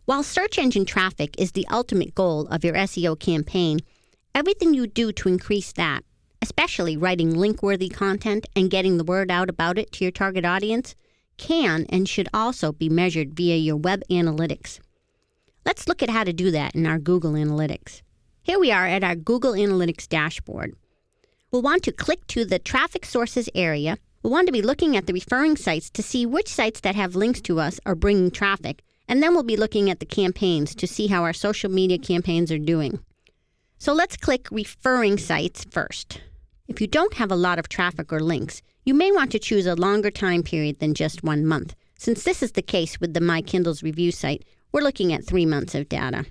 While search engine traffic is the ultimate goal of your SEO campaign, everything you do to increase that, especially writing link-worthy content and getting the word out about it to your target audience, can and should also be measured via your web analytics. Let's look at how to do that in our Google Analytics. Here we are at our Google Analytics dashboard. We'll want to click to the Traffic Sources area. We'll want to be looking at the referring sites to see which sites that have links to us are bringing traffic, and then we'll be looking at the campaigns to see how our social media campaigns are doing. So let's click Referring Sites first. If you don't have a lot of traffic or links, you may want to choose a longer time period than just 1 month. Since this is the case with the My Kindle's review site, we're looking at 3 months of data.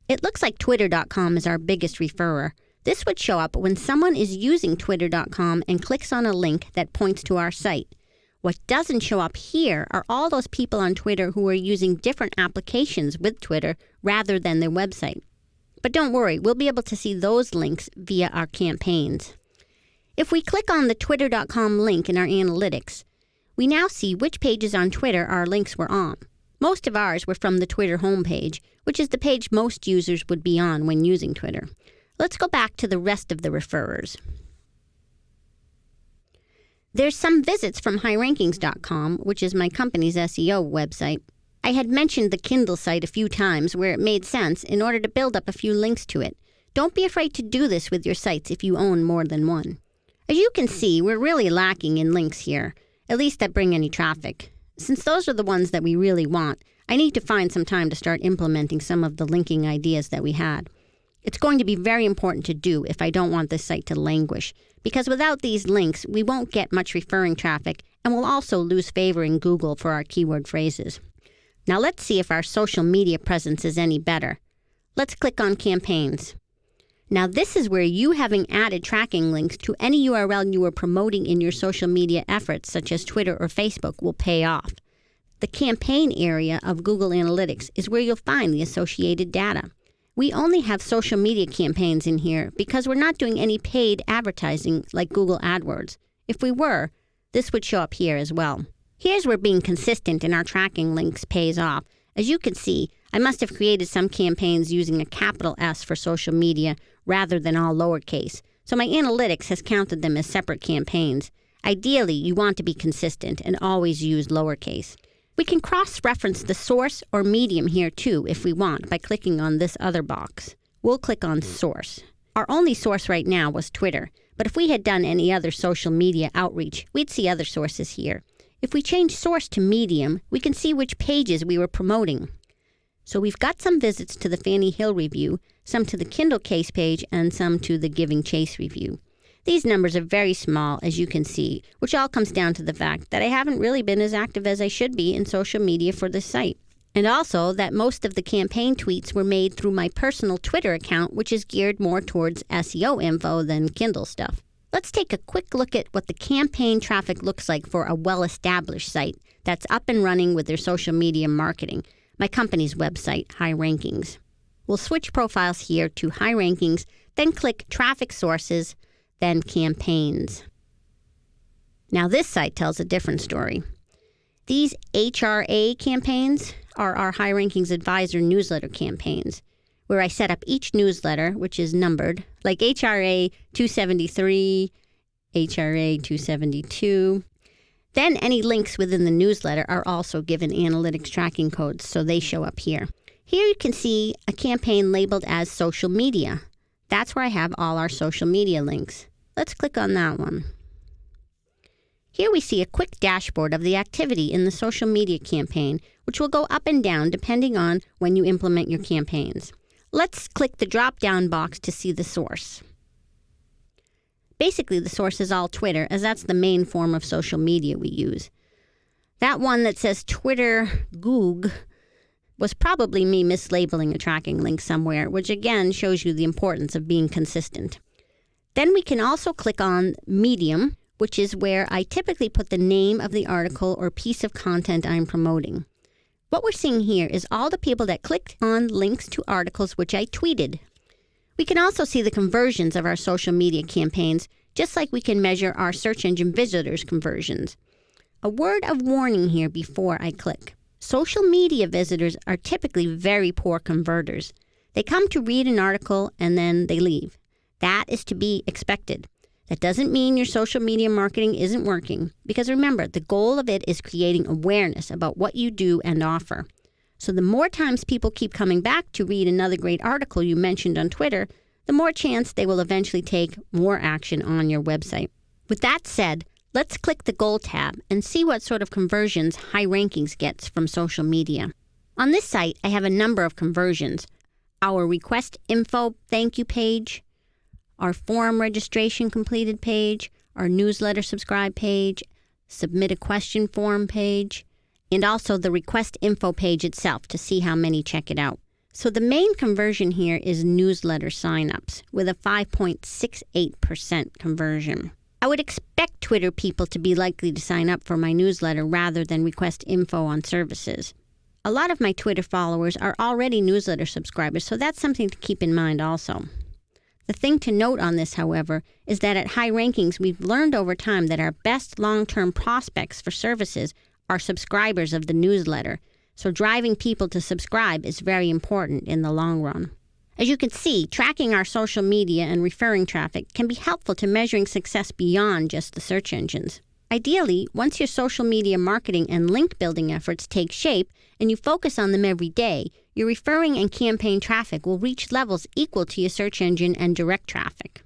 It looks like Twitter.com is our biggest referrer. This would show up when someone is using Twitter.com and clicks on a link that points to our site. What doesn't show up here are all those people on Twitter who are using different applications with Twitter rather than their website. But don't worry, we'll be able to see those links via our campaigns. If we click on the Twitter.com link in our analytics, we now see which pages on Twitter our links were on. Most of ours were from the Twitter homepage, which is the page most users would be on when using Twitter. Let's go back to the rest of the referrers. There's some visits from highrankings.com, which is my company's SEO website. I had mentioned the Kindle site a few times where it made sense in order to build up a few links to it. Don't be afraid to do this with your sites if you own more than one. As you can see, we're really lacking in links here, at least that bring any traffic. Since those are the ones that we really want, I need to find some time to start implementing some of the linking ideas that we had. It's going to be very important to do if I don't want this site to languish, because without these links, we won't get much referring traffic, and we'll also lose favor in Google for our keyword phrases. Now let's see if our social media presence is any better. Let's click on Campaigns. Now this is where you having added tracking links to any URL you are promoting in your social media efforts, such as Twitter or Facebook, will pay off. The campaign area of Google Analytics is where you'll find the associated data. We only have social media campaigns in here because we're not doing any paid advertising like Google AdWords. If we were, this would show up here as well. Here's where being consistent in our tracking links pays off. As you can see, I must have created some campaigns using a capital S for social media rather than all lowercase, so my analytics has counted them as separate campaigns. Ideally, you want to be consistent and always use lowercase. We can cross-reference the source or medium here too if we want by clicking on this other box. We'll click on Source. Our only source right now was Twitter, but if we had done any other social media outreach, we'd see other sources here. If we change source to medium, we can see which pages we were promoting. So we've got some visits to the Fanny Hill review, some to the Kindle case page, and some to the Giving Chase review. These numbers are very small, as you can see, which all comes down to the fact that I haven't really been as active as I should be in social media for this site. And also that most of the campaign tweets were made through my personal Twitter account, which is geared more towards SEO info than Kindle stuff. Let's take a quick look at what the campaign traffic looks like for a well-established site that's up and running with their social media marketing, my company's website, High Rankings. We'll switch profiles here to High Rankings, then click Traffic Sources, then Campaigns. Now this site tells a different story. These HRA campaigns are our High Rankings Advisor newsletter campaigns, where I set up each newsletter, which is numbered, like HRA 273, HRA 272. Then any links within the newsletter are also given analytics tracking codes, so they show up here. Here you can see a campaign labeled as social media. That's where I have all our social media links. Let's click on that one. Here we see a quick dashboard of the activity in the social media campaign, which will go up and down depending on when you implement your campaigns. Let's click the drop-down box to see the source. Basically, the source is all Twitter, as that's the main form of social media we use. That one that says Twitter Goog was probably me mislabeling a tracking link somewhere, which again shows you the importance of being consistent. Then we can also click on Medium, which is where I typically put the name of the article or piece of content I'm promoting. What we're seeing here is all the people that clicked on links to articles which I tweeted. We can also see the conversions of our social media campaigns, just like we can measure our search engine visitors conversions. A word of warning here before I click. Social media visitors are typically very poor converters. They come to read an article and then they leave. That is to be expected. That doesn't mean your social media marketing isn't working, because remember, the goal of it is creating awareness about what you do and offer. So the more times people keep coming back to read another great article you mentioned on Twitter, the more chance they will eventually take more action on your website. With that said, let's click the Goal tab and see what sort of conversions High Rankings gets from social media. On this site, I have a number of conversions. Our request info thank you page, our form registration completed page, our newsletter subscribe page, submit a question form page, and also the request info page itself to see how many check it out. So the main conversion here is newsletter signups with a 5.68% conversion. I would expect Twitter people to be likely to sign up for my newsletter rather than request info on services. A lot of my Twitter followers are already newsletter subscribers, so that's something to keep in mind also. The thing to note on this, however, is that at High Rankings, we've learned over time that our best long-term prospects for services are subscribers of the newsletter, so driving people to subscribe is very important in the long run. As you can see, tracking our social media and referring traffic can be helpful to measuring success beyond just the search engines. Ideally, once your social media marketing and link building efforts take shape and you focus on them every day, your referring and campaign traffic will reach levels equal to your search engine and direct traffic.